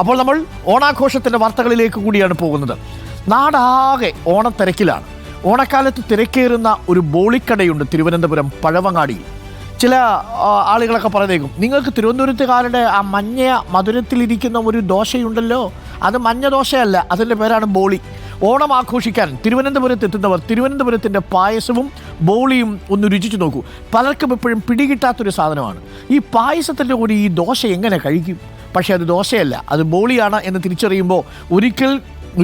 അപ്പോൾ നമ്മൾ ഓണാഘോഷത്തിൻ്റെ വാർത്തകളിലേക്ക് കൂടിയാണ് പോകുന്നത്. നാടാകെ ഓണത്തിരക്കിലാണ്. ഓണക്കാലത്ത് തിരക്കേറുന്ന ഒരു ബോളിക്കടയുണ്ട് തിരുവനന്തപുരം പഴവങ്ങാടിയിൽ. ചില ആളുകളൊക്കെ പറഞ്ഞേക്കും, നിങ്ങൾക്ക് തിരുവനന്തപുരത്തുകാരുടെ ആ മഞ്ഞ മധുരത്തിലിരിക്കുന്ന ഒരു ദോശയുണ്ടല്ലോ, അത് മഞ്ഞ ദോശയല്ല, അതിൻ്റെ പേരാണ് ബോളി. ഓണം ആഘോഷിക്കാൻ തിരുവനന്തപുരത്ത് എത്തുന്നവർ തിരുവനന്തപുരത്തിൻ്റെ പായസവും ബോളിയും ഒന്ന് രുചിച്ചു നോക്കൂ. പലർക്കും എപ്പോഴും പിടികിട്ടാത്തൊരു സാധനമാണ് ഈ പായസത്തിൻ്റെ കൂടി ഈ ദോശ എങ്ങനെ കഴിക്കും. പക്ഷേ അത് ദോശയല്ല, അത് ബോളിയാണ് എന്ന് തിരിച്ചറിയുമ്പോൾ ഒരിക്കൽ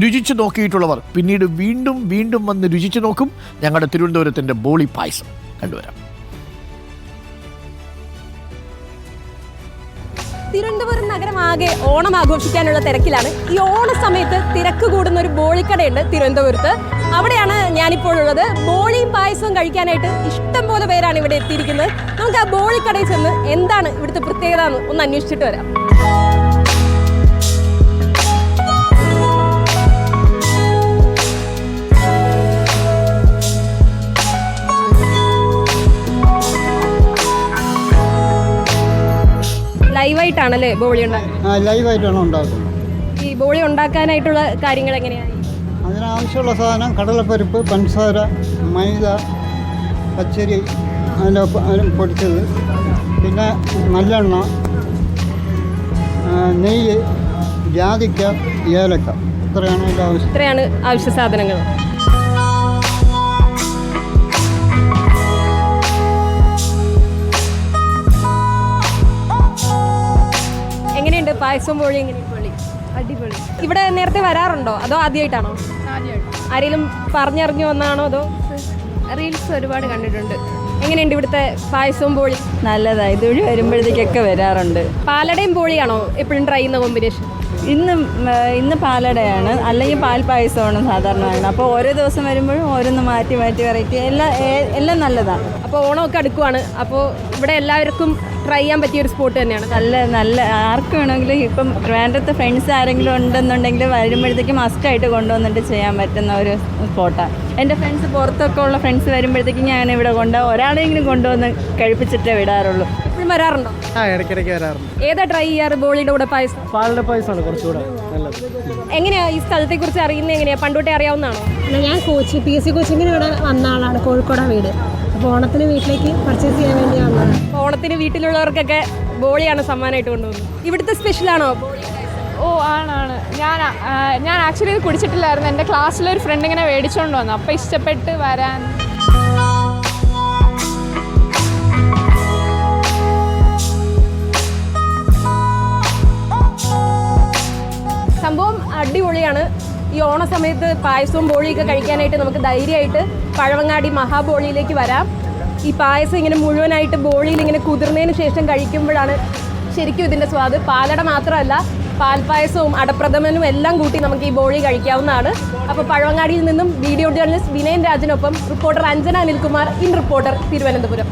രുചിച്ചു നോക്കിയിട്ടുള്ളവർ പിന്നീട് വീണ്ടും വീണ്ടും വന്ന് രുചിച്ചു നോക്കും. ഞങ്ങളുടെ തിരുവനന്തപുരത്തിൻ്റെ ബോളി പായസം കണ്ടുവരാം. തിരുവനന്തപുരം നഗരം ആകെ ഓണം ആഘോഷിക്കാനുള്ള തിരക്കിലാണ്. ഈ ഓണ സമയത്ത് തിരക്ക് കൂടുന്ന ഒരു ബോളിക്കടയുണ്ട് തിരുവനന്തപുരത്ത്. അവിടെയാണ് ഞാനിപ്പോൾ ഉള്ളത്. ബോളിയും പായസവും കഴിക്കാനായിട്ട് ഇഷ്ടം പോലെ പേരാണ് ഇവിടെ എത്തിയിരിക്കുന്നത്. നമുക്ക് ആ ബോളിക്കടയിൽ ചെന്ന് എന്താണ് ഇവിടുത്തെ പ്രത്യേകത എന്ന് ഒന്ന് അന്വേഷിച്ചിട്ട് വരാം. ലൈവായിട്ടാണല്ലേ ബോളി ഉണ്ടാക്കുന്നത്? ലൈവായിട്ടാണ് ഉണ്ടാക്കുന്നത്. ഈ ബോളി ഉണ്ടാക്കാനായിട്ടുള്ള കാര്യങ്ങൾ എങ്ങനെയാണ്? അതിനാവശ്യമുള്ള സാധനം കടലപ്പരിപ്പ്, പഞ്ചസാര, മൈദ, പച്ചരി അതിൻ്റെ പൊടിച്ചത്, പിന്നെ നല്ലെണ്ണ, നെയ്യ്, ജാതിക്ക, ഏലക്ക, ഇത്രയാണ് അതിൻ്റെ ആവശ്യം. ഇത്രയാണ് ആവശ്യ സാധനങ്ങൾ. എങ്ങനെയുണ്ട് പായസം ബോളി? എങ്ങനെയുണ്ട്? അടിപൊളി. ഇവിടെ നേരത്തെ വരാറുണ്ടോ അതോ ആദ്യമായിട്ടാണോ? ആരെങ്കിലും പറഞ്ഞറിഞ്ഞു വന്നാണോ അതോ? റീൽസ് ഒരുപാട് കണ്ടിട്ടുണ്ട്. എങ്ങനെയുണ്ട് ഇവിടുത്തെ പായസവും ബോളി? നല്ലതാണ്. ഇതുവഴി വരുമ്പോഴത്തേക്കൊക്കെ വരാറുണ്ട്. പാലടയും ബോളിയാണോ എപ്പോഴും ട്രൈ ചെയ്യുന്ന കോമ്പിനേഷൻ? ഇന്ന് പാലടയാണ്, അല്ലെങ്കിൽ പാൽ പായസമാണ് സാധാരണ വേണം. അപ്പോൾ ഓരോ ദിവസം വരുമ്പോഴും ഓരോന്ന് മാറ്റി മാറ്റി വെറൈറ്റി എല്ലാം നല്ലതാണ്. അപ്പോൾ ഓണമൊക്കെ അടുക്കുവാണ്. അപ്പോൾ ഇവിടെ എല്ലാവർക്കും ട്രൈ ചെയ്യാൻ പറ്റിയ ഒരു സ്പോട്ട് തന്നെയാണ്. നല്ല ആർക്ക് വേണമെങ്കിലും ഇപ്പം ട്രിവാൻഡ്രത്ത് ഫ്രണ്ട്സ് ആരെങ്കിലും ഉണ്ടെന്നുണ്ടെങ്കിൽ വരുമ്പോഴത്തേക്കും മസ്റ്റായിട്ട് കൊണ്ടുവന്നിട്ട് ചെയ്യാൻ പറ്റുന്ന ഒരു സ്പോട്ടാണ്. എൻ്റെ ഫ്രണ്ട്സ് പുറത്തൊക്കെ ഉള്ള ഫ്രണ്ട്സ് വരുമ്പോഴത്തേക്കും ഞാൻ ഇവിടെ ഒരാളെങ്കിലും കൊണ്ടുവന്ന് കഴിപ്പിച്ചിട്ടേ വിടാറുള്ളൂ. എപ്പോഴും വരാറുണ്ടോ? ഇടയ്ക്കിടയ്ക്ക് വരാറുണ്ട്. ഏതാ ട്രൈ ചെയ്യാറ് ബോളിയുടെ കൂടെ പായസം? പാലിൻ്റെ പായസമാണ് കുറച്ചുകൂടെ നല്ലത്. എങ്ങനെയാ ഈ സ്ഥലത്തെ കുറിച്ച് അറിയുന്നത്? എങ്ങനെയാ പണ്ടോട്ടേ അറിയാവുന്നതാണോ? ഞാൻ PSC കോച്ചിങ്ങിന് ഇവിടെ വന്ന ആളാണ്. കോഴിക്കോടാണ് വീട്. അപ്പോൾ ഓണത്തിന് വീട്ടിലേക്ക് പർച്ചേസ് ചെയ്യാൻ വേണ്ടി വന്നതാണ്. ഓണത്തിന് വീട്ടിലുള്ളവർക്കൊക്കെ ബോളിയാണ് സമ്മാനമായിട്ട് കൊണ്ടുപോകുന്നത്. ഇവിടുത്തെ സ്പെഷ്യലാണോ ബോളി? ഓ ആണ്. ഞാൻ ആക്ച്വലി ഇത് കുടിച്ചിട്ടില്ലായിരുന്നു. എൻ്റെ ക്ലാസ്സിലൊരു ഫ്രണ്ട് ഇങ്ങനെ മേടിച്ചുകൊണ്ട് വന്നു, അപ്പോൾ ഇഷ്ടപ്പെട്ട് വരാൻ. സംഭവം അടിപൊളിയാണ്. ഈ ഓണ സമയത്ത് പായസവും ബോളിയൊക്കെ കഴിക്കാനായിട്ട് നമുക്ക് ധൈര്യമായിട്ട് പഴവങ്ങാടി മഹാബോളിയിലേക്ക് വരാം. ഈ പായസം ഇങ്ങനെ മുഴുവനായിട്ട് ബോളിയിൽ ഇങ്ങനെ കുതിർന്നതിന് ശേഷം കഴിക്കുമ്പോഴാണ് ശരിക്കും ഇതിൻ്റെ സ്വാദ്. പാലട മാത്രമല്ല, പാൽപ്പായസവും അടപ്രഥമനും എല്ലാം കൂട്ടി നമുക്ക് ഈ ബോളി കഴിക്കാവുന്നതാണ്. അപ്പോൾ പഴവങ്ങാടിയിൽ നിന്നും വീഡിയോ ജേർണലിസ്റ്റ് വിനയൻ രാജിനൊപ്പം reporter Anjana Anilkumar, in Reporter, Thiruvananthapuram.